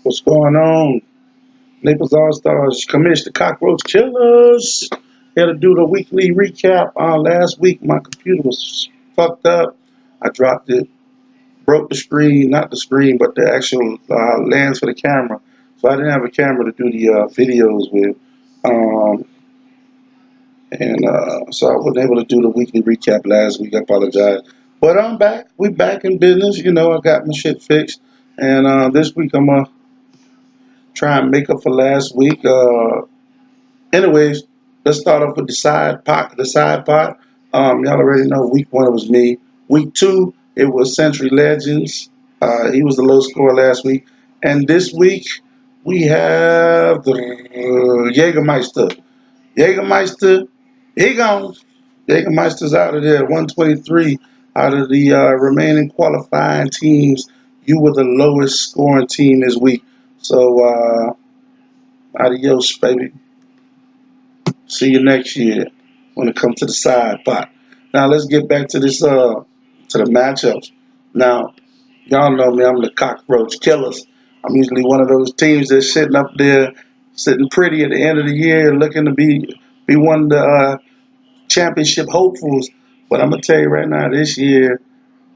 What's going on? Naples All Stars Commission, the Cockroach Killers. Here to do the weekly recap. Last week my computer was fucked up. I dropped it, broke the screen, not the screen, but the actual lens for the camera. So I didn't have a camera to do the videos with. Um, and so I wasn't able to do the weekly recap last week. I apologize. But I'm back. We back in business. I got my shit fixed. And this week I'm going to try and make up for last week. Anyways, let's start off with the side pot. The side pot. Y'all already know week one it was me. Week two it was Century Legends. He was the low scorer last week. And this week we have the Jägermeister. Jägermeister, he gone. Jägermeister's out of there. 123 out of the remaining qualifying teams. You were the lowest scoring team this week. So adios, baby. See you next year when it comes to the side pot. Now let's get back to this to the matchups. Now, y'all know me, I'm the cockroach killers. I'm usually one of those teams that's sitting up there, sitting pretty at the end of the year, looking to be one of the championship hopefuls. But I'm gonna tell you right now, this year,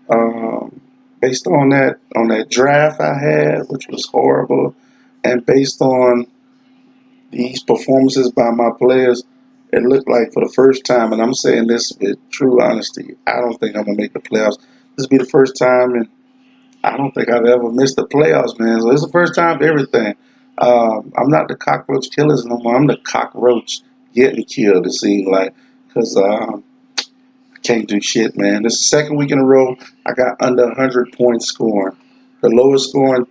um, based on that draft I had, which was horrible, and based on these performances by my players, it looked like for the first time, and I'm saying this with true honesty, I don't think I'm gonna make the playoffs. This will be the first time, and I don't think I've ever missed the playoffs, man. So it's the first time for everything. I'm not the cockroach killers no more. I'm the cockroach getting killed. It seems like because I can't do shit, man. This is the second week in a row I got under 100 points scoring. The lowest scoring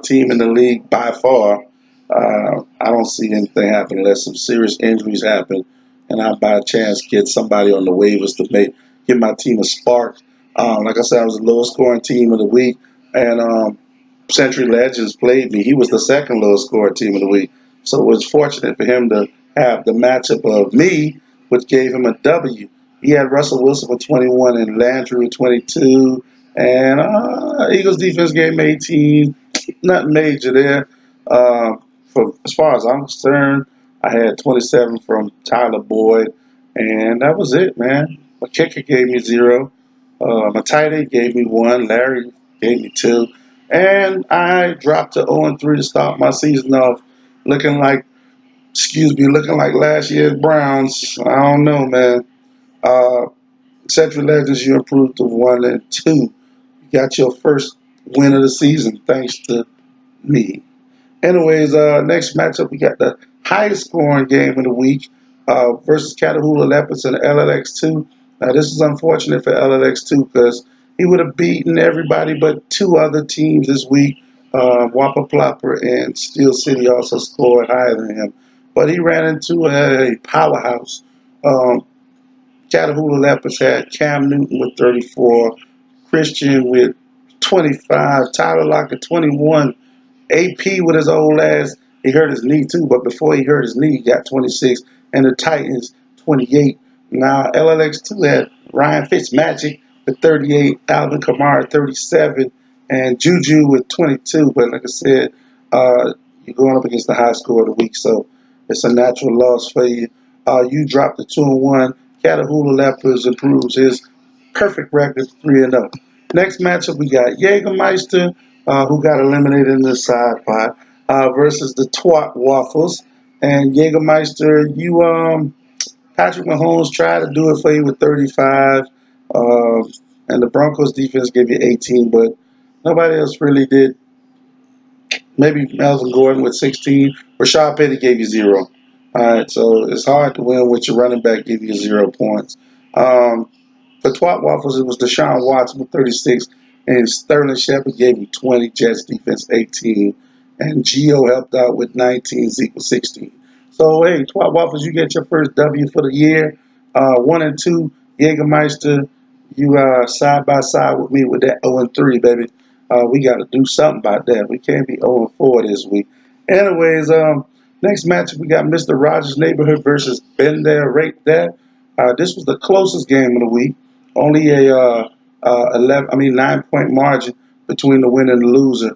team in the league by far. I don't see anything happen unless some serious injuries happen, and I by chance get somebody on the waivers to give my team a spark. Like I said, I was the lowest scoring team of the week, and Century Legends played me. He was the second lowest scoring team of the week, so it was fortunate for him to have the matchup of me, which gave him a W. He had Russell Wilson for 21 and Landry with 22, and Eagles defense gave him 18. Nothing major there. For as far as I'm concerned, I had 27 from Tyler Boyd, and that was it, man. My kicker gave me 0. My tight end gave me 1. Larry gave me 2, and I dropped to 0-3 to start my season off, looking like, looking like last year's Browns. I don't know, man. Uh, Central Legends, you improved to 1-2. You got your first win of the season, thanks to me. Anyways, next matchup, we got the highest scoring game of the week versus Catahoula Leopards and LLX2. Now, this is unfortunate for LLX2 because he would have beaten everybody but two other teams this week. Wappa Plopper and Steel City also scored higher than him. But he ran into a powerhouse. Um, Catahoula Leopards had Cam Newton with 34, Christian with 25, Tyler Lockett 21, AP with his old ass, he hurt his knee too, but before he hurt his knee, he got 26, and the Titans 28. Now LLX2 had Ryan Fitzmagic with 38, Alvin Kamara 37, and Juju with 22. But like I said, you're going up against the high score of the week, so it's a natural loss for you. You dropped the 2-1. Catahoula Leopards improves his perfect record 3-0. Next matchup, we got Jägermeister, who got eliminated in the side pot, versus the Twat Waffles. And Jägermeister, Patrick Mahomes tried to do it for you with 35, and the Broncos defense gave you 18, but nobody else really did. Maybe Melvin Gordon with 16. Rashad Penny gave you 0. All right, so it's hard to win with your running back giving you 0 points. For Twat Waffles, it was Deshaun Watson with 36, and Sterling Shepard gave him 20, Jets defense 18, and Gio helped out with 19, Zeke with 16. So, hey, Twat Waffles, you get your first W for the year. 1-2, Jägermeister, you side by side with me with that 0-3, baby. We got to do something about that. We can't be 0-4 this week. Anyways, next matchup, we got Mr. Rogers Neighborhood versus Ben There, Rate That. This was the closest game of the week. Only a 9-point margin between the winner and the loser.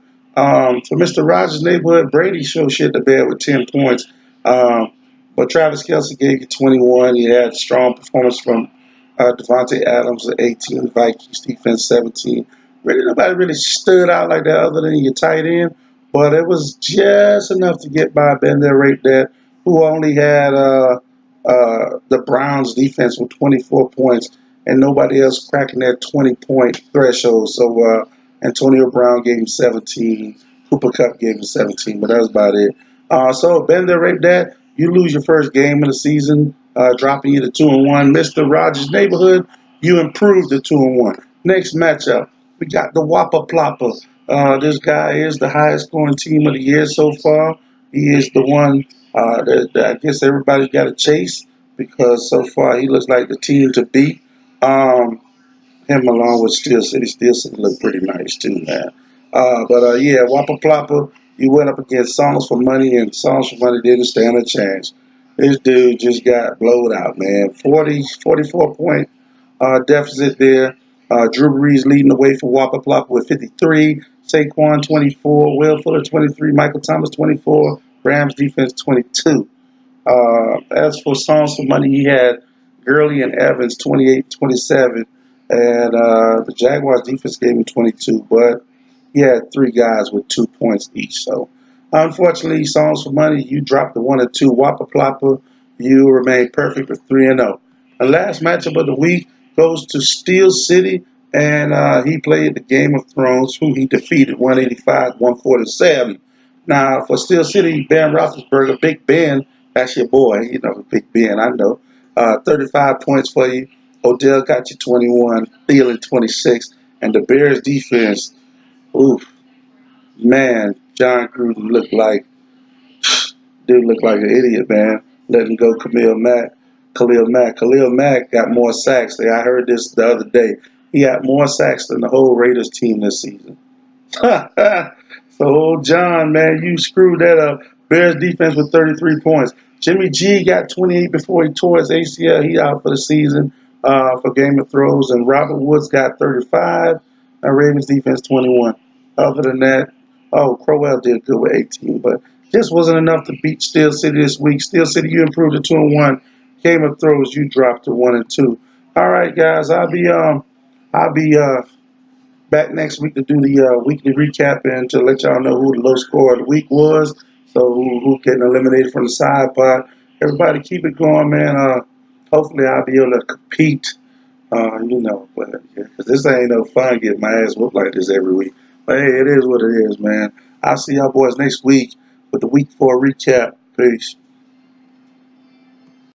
For Mr. Rogers' neighborhood, Brady showed shit to bed with 10 points. Um, but Travis Kelce gave you 21. You had strong performance from Devontae Adams at 18, Vikings defense 17. Really, nobody really stood out like that other than your tight end. But it was just enough to get by Ben there right there, who only had the Browns defense with 24 points and nobody else cracking that 20-point threshold. So Antonio Brown gave him 17. Cooper Cup gave him 17, but that was about it. So Bender right there, you lose your first game of the season, dropping you to 2-1. Mr. Rogers' neighborhood, you improved to 2-1. Next matchup, we got the Whopper Plopper. This guy is the highest scoring team of the year so far. He is the one that I guess everybody's got to chase because so far he looks like the team to beat. Um, Him along with Steel City look pretty nice too, man. But yeah, Whopper Plopper, you went up against Songs for Money, and Songs for Money didn't stand a chance. This dude just got blowed out, man. 44 point deficit there. Drew Brees leading the way for Whopper Plopper with 53. Saquon 24. Will Fuller 23. Michael Thomas 24. Rams defense 22. As for Songs for Money, he had Gurley and Evans 28-27, and the Jaguars defense gave him 22, but he had three guys with 2 points each. So, unfortunately, Songs for Money, you dropped the 1 and 2. Whopper Plopper, you remain perfect with 3-0. The last matchup of the week goes to Steel City, and he played the Game of Thrones, who he defeated 185-147. Now, for Steel City, Ben Roethlisberger, Big Ben, that's your boy, Big Ben, I know. 35 points for you. Odell got you 21, Thielen 26, and the Bears defense, oof, man, John Gruden looked like an idiot, man. Letting go Khalil Mack got more sacks. I heard this the other day. He got more sacks than the whole Raiders team this season. So, old John, man, you screwed that up. Bears defense with 33 points. Jimmy G got 28 before he tore his ACL. He out for the season for Game of Thrones. And Robert Woods got 35. And Ravens defense 21. Other than that, Crowell did good with 18, but just wasn't enough to beat Steel City this week. Steel City, you improved to 2-1. Game of Thrones, you dropped to 1-2. All right, guys, I'll be back next week to do the weekly recap and to let y'all know who the low score of the week was. So who getting eliminated from the side pot. Everybody keep it going, man. Hopefully I'll be able to compete. But yeah, 'cause this ain't no fun getting my ass whooped like this every week. But hey, it is what it is, man. I'll see y'all boys next week with the week 4 recap. Peace.